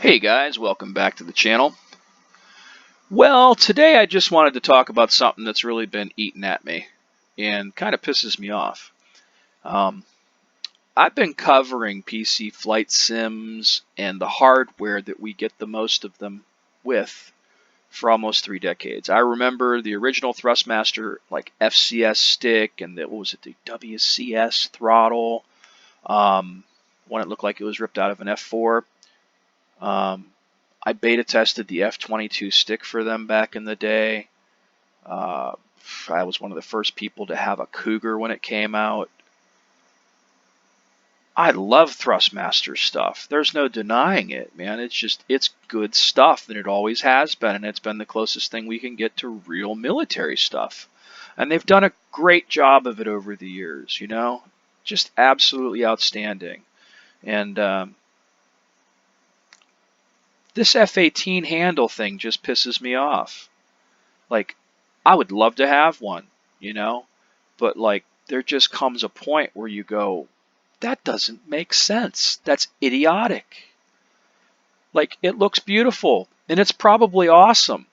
Hey guys, welcome back to the channel. Well, today I just wanted to talk about something that's really been eating at me and kind of pisses me off. I've been covering PC flight sims and the hardware that we get the most of them with for almost 3 decades. I remember the original Thrustmaster, like FCS stick, and what was it, the WCS throttle, when it looked like it was ripped out of an F4. I beta tested the F22 stick for them back in the day. I was one of the first people to have a Cougar when it came out. I love Thrustmaster stuff. There's no denying it, man. It's good stuff, and it always has been, and it's been the closest thing we can get to real military stuff. And they've done a great job of it over the years, you know? Just absolutely outstanding. And this F-18 handle thing just pisses me off. Like, I would love to have one, you know? But, like, there just comes a point where you go, that doesn't make sense. That's idiotic. Like, it looks beautiful, and it's probably awesome.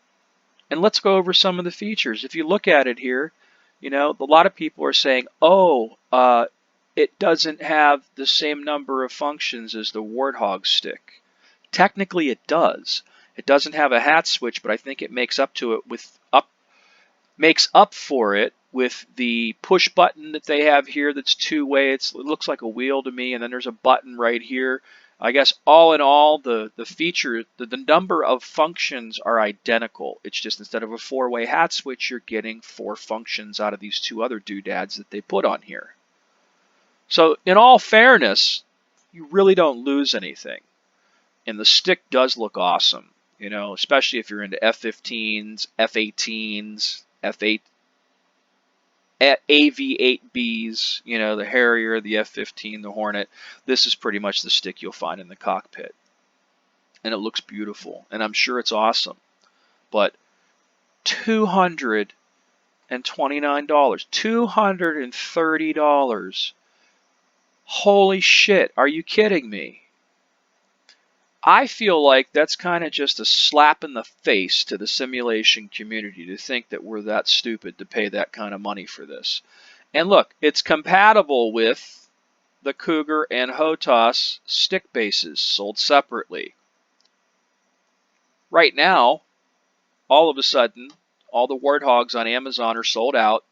And let's go over some of the features. If you look at it here, you know, a lot of people are saying, oh, it doesn't have the same number of functions as the Warthog stick. Technically, it does. It doesn't have a hat switch, but I think it makes up for it with the push button that they have here that's two-way. It looks like a wheel to me, and then there's a button right here. I guess all in all, the number of functions are identical. It's just instead of a four-way hat switch, you're getting 4 functions out of these 2 other doodads that they put on here. So in all fairness, you really don't lose anything. And the stick does look awesome, you know, especially if you're into F-15s, F-18s, F-8, AV-8Bs, you know, the Harrier, the F-15, the Hornet. This is pretty much the stick you'll find in the cockpit. And it looks beautiful, and I'm sure it's awesome. But $229, $230. Holy shit, are you kidding me? I feel like that's kind of just a slap in the face to the simulation community to think that we're that stupid to pay that kind of money for this. And look, it's compatible with the Cougar and HOTAS stick bases sold separately. Right now, all of a sudden, all the Warthogs on Amazon are sold out,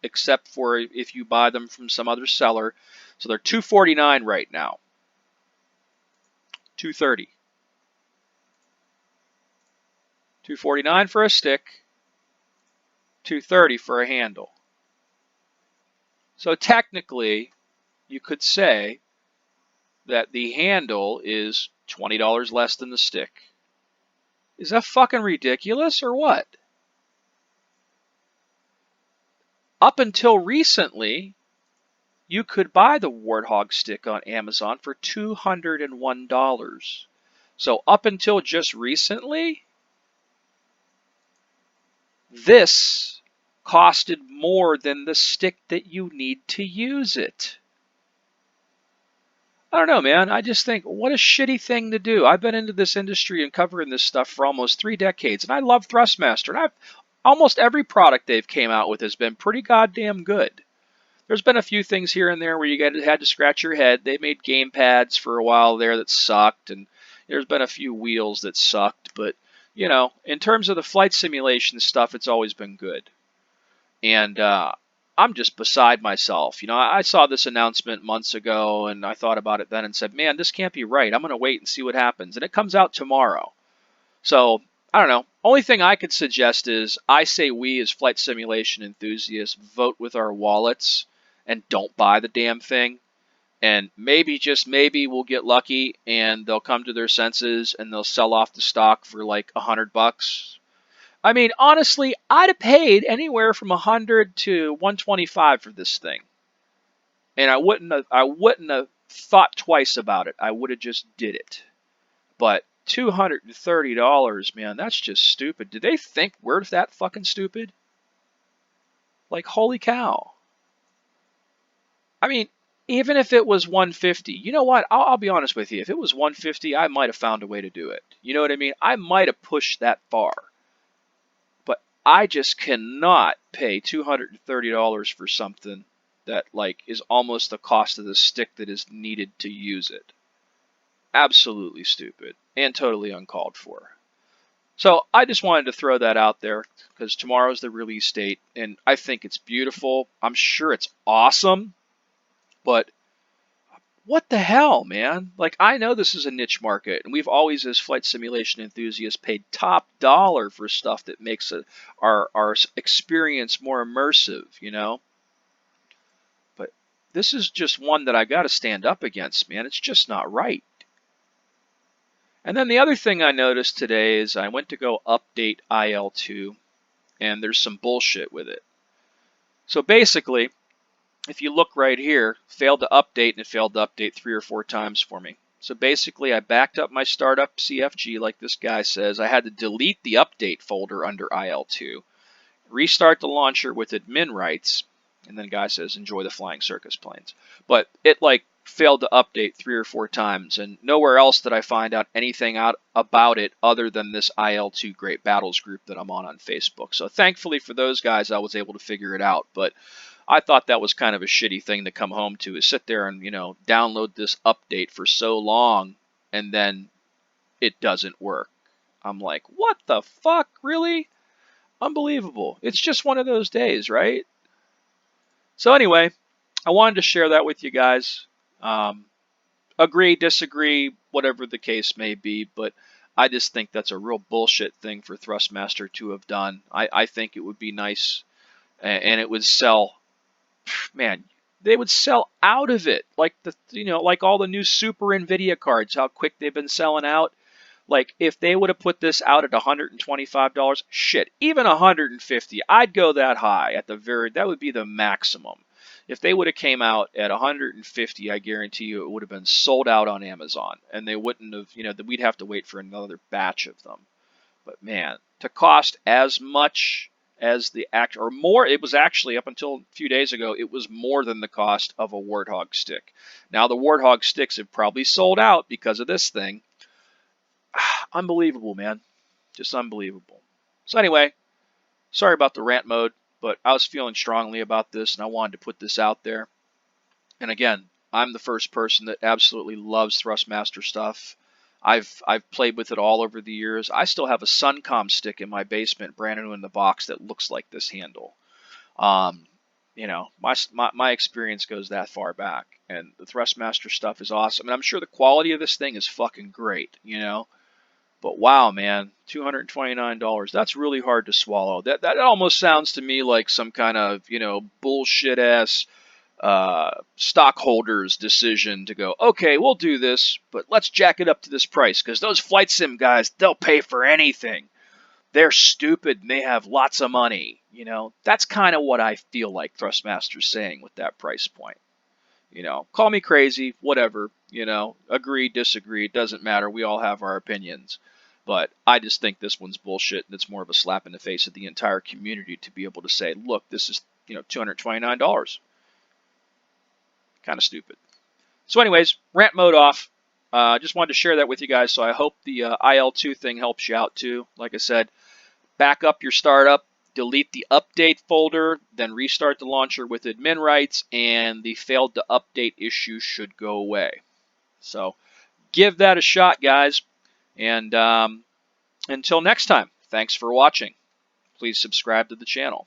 except for if you buy them from some other seller. So they're $249 right now. $230. $249 for a stick, $230 for a handle. So technically, you could say that the handle is $20 less than the stick. Is that fucking ridiculous or what? Up until recently, you could buy the Warthog stick on Amazon for $201. So up until just recently, this costed more than the stick that you need to use it. I don't know, man. I just think, what a shitty thing to do. I've been into this industry and covering this stuff for almost 3 decades, and I love Thrustmaster. And almost every product they've came out with has been pretty goddamn good. There's been a few things here and there where you had to scratch your head. They made game pads for a while there that sucked, and there's been a few wheels that sucked. But, you know, in terms of the flight simulation stuff, it's always been good. And I'm just beside myself. You know, I saw this announcement months ago, and I thought about it then and said, man, this can't be right. I'm going to wait and see what happens. And it comes out tomorrow. So, I don't know. Only thing I could suggest is I say we as flight simulation enthusiasts vote with our wallets and don't buy the damn thing. And maybe, just maybe, we'll get lucky and they'll come to their senses and they'll sell off the stock for like $100. I mean, honestly, I'd have paid anywhere from $100 to $125 for this thing, and I wouldn't have thought twice about it. I would have just did it. But $230, man, that's just stupid. Do they think we're that fucking stupid? Like, holy cow! I mean, Even if it was 150, you know what? I'll be honest with you. If it was 150, I might have found a way to do it. You know what I mean? I might have pushed that far. But I just cannot pay $230 for something that like is almost the cost of the stick that is needed to use it. Absolutely stupid and totally uncalled for. So I just wanted to throw that out there because tomorrow's the release date and I think it's beautiful. I'm sure it's awesome, but what the hell, man? Like, I know this is a niche market, and we've always, as flight simulation enthusiasts, paid top dollar for stuff that makes our experience more immersive, you know? But this is just one that I got to stand up against, man. It's just not right. And then the other thing I noticed today is I went to go update IL2, and there's some bullshit with it. So basically, if you look right here, failed to update, and it failed to update 3 or 4 times for me. So basically, I backed up my startup CFG like this guy says. I had to delete the update folder under IL2, restart the launcher with admin rights, and then the guy says, enjoy the flying circus planes. But it like failed to update 3 or 4 times, and nowhere else did I find out anything out about it other than this IL2 Great Battles group that I'm on Facebook. So thankfully for those guys, I was able to figure it out. But I thought that was kind of a shitty thing to come home to, is sit there and, you know, download this update for so long and then it doesn't work. I'm like, what the fuck? Really? Unbelievable. It's just one of those days, right? So anyway, I wanted to share that with you guys. Agree, disagree, whatever the case may be, but I just think that's a real bullshit thing for Thrustmaster to have done. I think it would be nice and it would sell. Man, they would sell out of it like like all the new super Nvidia cards, how quick they've been selling out. Like if they would have put this out at $125, shit, even $150, I'd go that high at the that would be the maximum. If they would have came out at $150, I guarantee you it would have been sold out on Amazon, and they wouldn't have, we'd have to wait for another batch of them. But man, to cost as much as the act or more, it was actually up until a few days ago, it was more than the cost of a Warthog stick. Now the Warthog sticks have probably sold out because of this thing. Unbelievable, man. Just unbelievable. So anyway, sorry about the rant mode, but I was feeling strongly about this and I wanted to put this out there. And again, I'm the first person that absolutely loves Thrustmaster stuff. I've played with it all over the years. I still have a Suncom stick in my basement, brand new in the box, that looks like this handle. My experience goes that far back, and the Thrustmaster stuff is awesome. And I'm sure the quality of this thing is fucking great, But wow, man, $229. That's really hard to swallow. That almost sounds to me like some kind of, bullshit ass stockholders' decision to go, okay, we'll do this, but let's jack it up to this price because those flight sim guys, they'll pay for anything. They're stupid and they have lots of money. That's kind of what I feel like Thrustmaster's saying with that price point. Call me crazy, whatever, agree, disagree, it doesn't matter. We all have our opinions. But I just think this one's bullshit, and it's more of a slap in the face of the entire community to be able to say, look, this is, $229. Kind of stupid. So anyways, rant mode off. Just wanted to share that with you guys, so I hope the IL2 thing helps you out too. Like I said, back up your startup, delete the update folder, then restart the launcher with admin rights, and the failed to update issue should go away. So give that a shot, guys. And until next time, thanks for watching. Please subscribe to the channel.